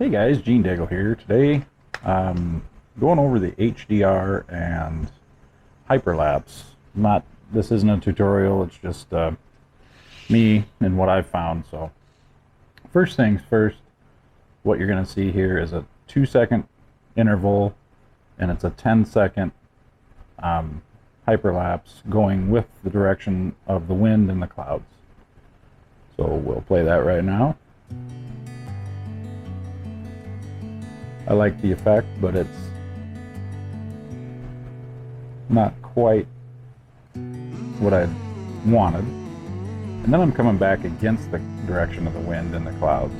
Hey guys, Gene Daigle here. Today going over the HDR and Hyperlapse. This isn't a tutorial, it's just me and what I've found. So first things first, what you're going to see here is a 2-second interval, and it's a 10-second hyperlapse going with the direction of the wind and the clouds. So we'll play that right now. I like the effect, but it's not quite what I wanted. And then I'm coming back against the direction of the wind and the clouds.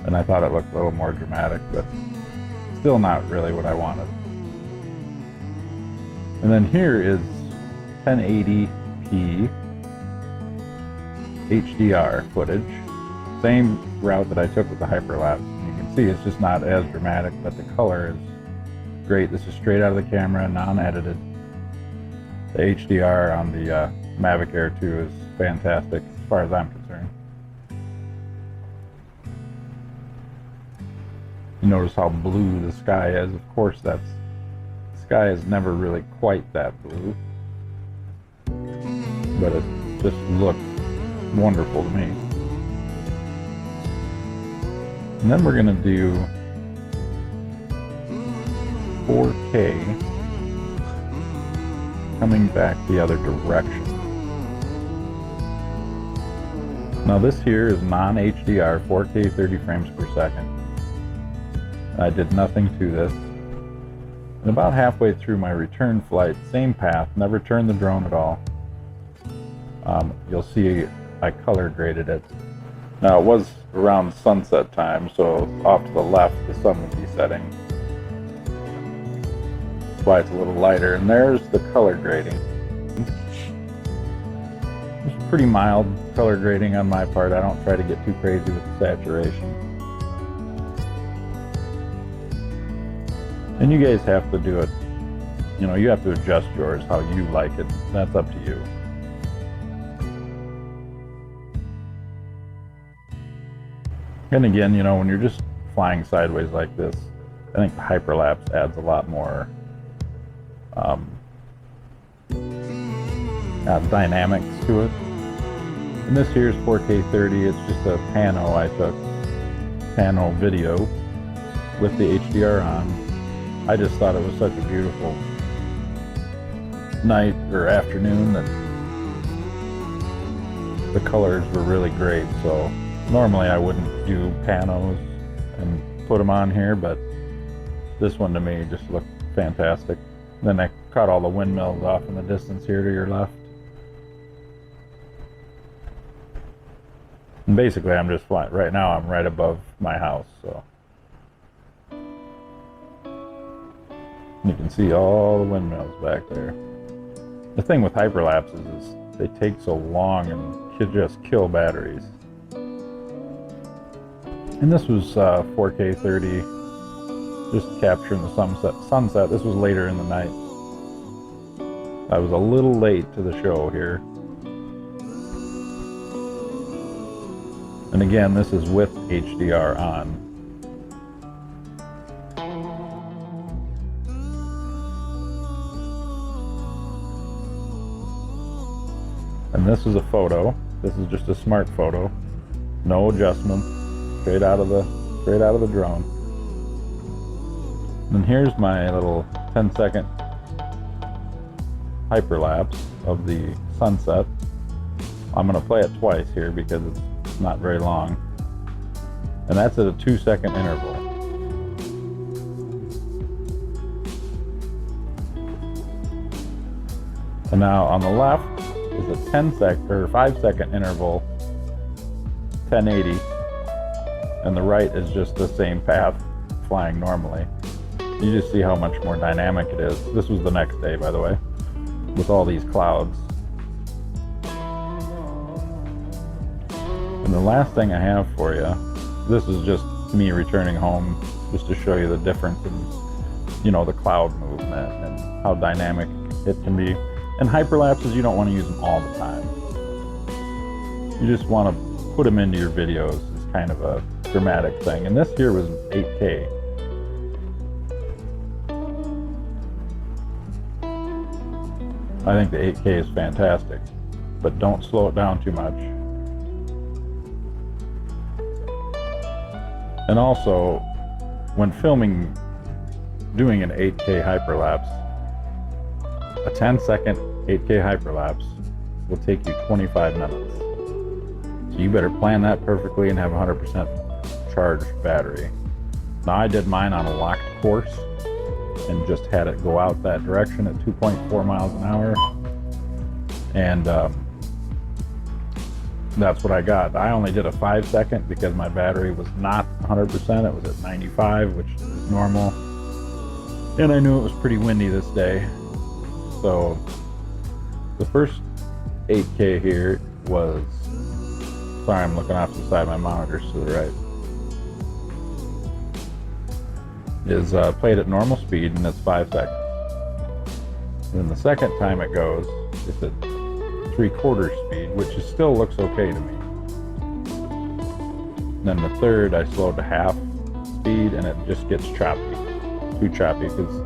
And I thought it looked a little more dramatic, but still not really what I wanted. And then here is 1080p HDR footage. Same route that I took with the hyperlapse. See, it's just not as dramatic, but the color is great. This is straight out of the camera, non-edited. The HDR on the Mavic Air 2 is fantastic as far as I'm concerned. You notice how blue the sky is. Of course, the sky is never really quite that blue, but it just looks wonderful to me. And then we're going to do 4K coming back the other direction. Now this here is non-HDR 4K 30 frames per second. I did nothing to this. And about halfway through my return flight, same path, never turned the drone at all. You'll see I color graded it. Now it was around sunset time, so off to the left the sun would be setting. That's why it's a little lighter. And there's the color grading. It's pretty mild color grading on my part. I don't try to get too crazy with the saturation. And you guys have to do it. You know, you have to adjust yours how you like it. That's up to you. And again, you know, when you're just flying sideways like this, I think the hyperlapse adds a lot more dynamics to it. And this here is 4K 30. It's just a pano I took, pano video with the HDR on. I just thought it was such a beautiful night or afternoon that the colors were really great. So normally I wouldn't do panos and put them on here, but this one to me just looked fantastic. Then I caught all the windmills off in the distance here to your left. And basically I'm just flying. Right now I'm right above my house, so you can see all the windmills back there. The thing with hyperlapses is they take so long and could just kill batteries. And this was 4K 30, just capturing the sunset. This was later in the night. I was a little late to the show here. And again, this is with HDR on. And this is a photo. This is just a smart photo. No adjustments. Straight out of the drone. And here's my little 10-second hyperlapse of the sunset. I'm going to play it twice here because it's not very long. And that's at a 2-second interval. And now on the left is a 5-second interval, 1080. And the right is just the same path flying normally. You just see how much more dynamic it is. This was the next day, by the way, with all these clouds. And the last thing I have for you, this is just me returning home, just to show you the difference in, you know, the cloud movement and how dynamic it can be. And hyperlapses, you don't want to use them all the time. You just want to put them into your videos. It's kind of a dramatic thing. And this here was 8K. I think the 8K is fantastic, but don't slow it down too much. And also, when filming, doing an 8K hyperlapse, a 10-second 8K hyperlapse will take you 25 minutes. So you better plan that perfectly and have 100% charged battery. Now I did mine on a locked course and just had it go out that direction at 2.4 miles an hour. And that's what I got. I only did a 5-second because my battery was not 100%. It was at 95, which is normal. And I knew it was pretty windy this day. So the first 8K here was, sorry, I'm looking off to the side of my monitors to the right, is played at normal speed, and it's 5 seconds. And then the second time it goes, it's at 3/4 speed, which is still looks okay to me. And then the third, I slowed to half speed, and it just gets choppy, too choppy, because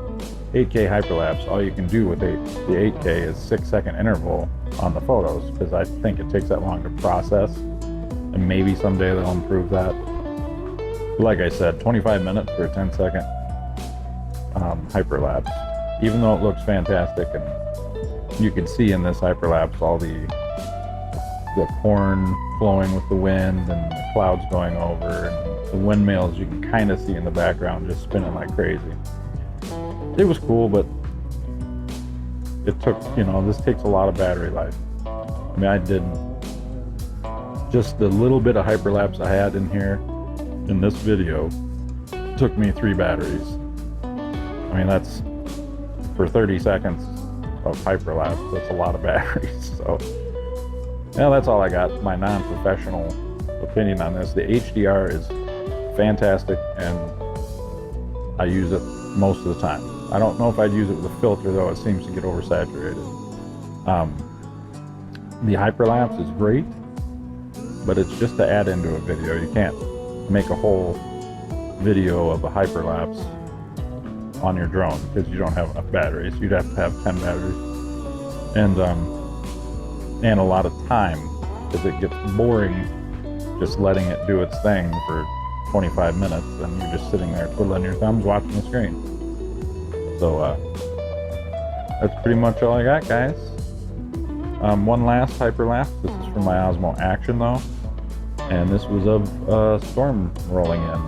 8K hyperlapse, all you can do with the 8K is 6-second interval on the photos, because I think it takes that long to process, and maybe someday they'll improve that. Like I said, 25 minutes for a 10-second hyperlapse, even though it looks fantastic. And you can see in this hyperlapse all the corn flowing with the wind and the clouds going over, and the windmills you can kind of see in the background just spinning like crazy. It was cool, but it took, this takes a lot of battery life. I mean, I did just the little bit of hyperlapse I had in here in this video took me 3 batteries. I mean, that's for 30 seconds of hyperlapse, that's a lot of batteries. So yeah, that's all I got. My non-professional opinion on this. The HDR is fantastic, and I use it most of the time. I don't know if I'd use it with a filter, though. It seems to get oversaturated. The hyperlapse is great, but it's just to add into a video. You can't make a whole video of a hyperlapse on your drone because you don't have enough batteries. You'd have to have 10 batteries and a lot of time, because it gets boring just letting it do its thing for 25 minutes and you're just sitting there twiddling your thumbs watching the screen. So that's pretty much all I got, guys. One last hyperlapse. This is from my Osmo Action, though, and this was of a storm rolling in.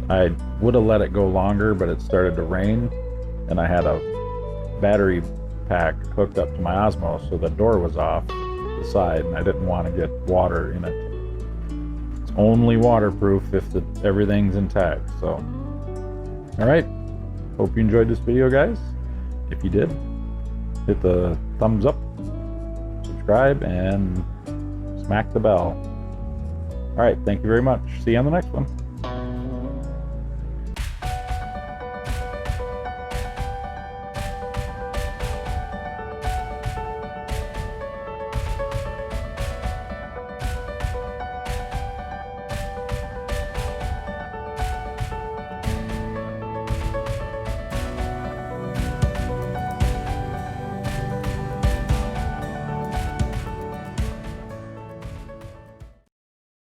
I would have let it go longer, but it started to rain, and I had a battery pack hooked up to my Osmo, so the door was off the side, and I didn't want to get water in it. It's only waterproof if everything's intact. So, all right. Hope you enjoyed this video, guys. If you did, hit the thumbs up, subscribe, and smack the bell. All right. Thank you very much. See you on the next one.